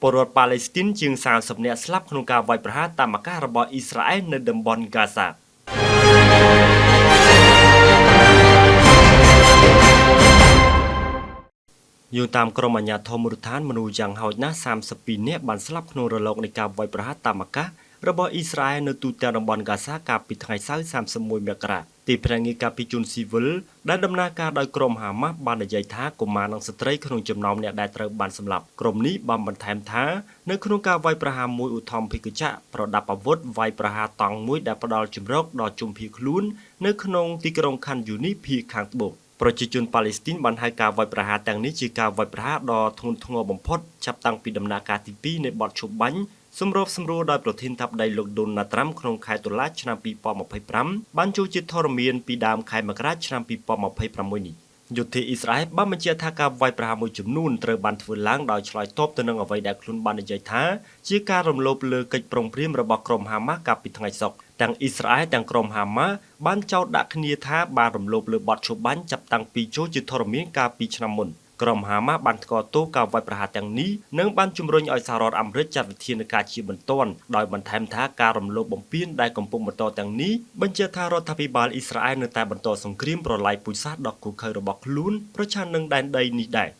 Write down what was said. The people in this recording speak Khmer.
ពលរដ្ឋប៉ាឡេស្ទីនជាង30នាក់ស្លាប់ក្នុងការវាយប្រហារតាមអាកាសរបស់អ៊ីស្រាអែលនៅតំបន់ហ្គាហ្សាយោងតាមក្រុមអាជ្ញាធរមូលដ្ឋានមនុស្សយ៉ាងហោចណាស់32នាក់បានស្លាប់ក្នុងរលកនៃការវាយប្រហារតាមអាកាសរបស់អ៊ីស្រាអែលនៅទូទាំងតំបន់ហ្គាហ្សាកាលពីថ្ងៃសៅរ៍31មករាទីភ្នាក់ងារការពារជនស៊ីវិលដែលដំណើរការដោយក្រុមហាម៉ាស់បាននិយាយថាកុមារនិងស្ត្រីក្នុងចំណោមអ្នកដែលត្រូវបានសម្លាប់ក្រុមនេះបានបន្ថែមថានៅក្នុងការវាយប្រហារមួយឧទ្ធម្ភិកចក្រប្រដាប់អាវុធវាយប្រហារតង់មួយដែលផ្ដាល់ជំរកដល់ជំភាខ្លួននៅក្នុងទីក្រុងខាន់យូនីភាគខាងត្បូងប្រជាជនប៉ាឡេស្ទីនបានហៅការវាយប្រហារទាំងនេះជាការវាយប្រហារដ៏ធ្ងន់ធ្ងរបំផុតចាប់តាំងពីដំណាក់កាលទី2នៃបទឈប់បាញ់សម្របសម្រួលដោយប្រធានថាបតីលោកដូណាល់ត្រាំក្នុងខែតុលាឆ្នាំ2025បានចូលជាធរមានពីដើមខែមករាឆ្នាំ2026នេះយុទ្ធអ៊ីស្រាអែលបានបញ្ជាក់ថាការវាយប្រហារមួយចំនួនត្រូវបានធ្វើឡើងដោយឆ្លើយតបទៅនឹងអ្វីដែលខ្លួនបាននិយាយថាជាការរំលោភលើកិច្ចព្រមព្រៀងរបស់ក្រុមហាម៉ាស់កាលពីថ្ងៃសុក្រទាំងអ៊ីស្រាអែលទាំងក្រុមហាម៉ាស់បានចោទដាក់គ្នាថាបានរំលោភលើបទឈប់បាញ់ចាប់តាំងពីចូលជាធរមានកាលពីឆ្នាំមុនក្រុមហាម៉ាស់បានថ្កោលទោសការវាយប្រហារទាំងនេះនិងបានជំរុញឲ្យសហរដ្ឋអាមេរិកចាត់វិធានការជាបន្ទាន់ដោយបន្ថែមថាការរំលោភបំពានដែលកំពុងបន្តទាំងនេះបញ្ជាក់ថារដ្ឋាភិបាលអ៊ីស្រាអែលនៅតែបន្តសង្គ្រាមប្រឡាយពូជសាសន៍ដ៏ឃោរឃៅរបស់ខ្លួនប្រឆាំងនឹងដែនដីនេះដែរ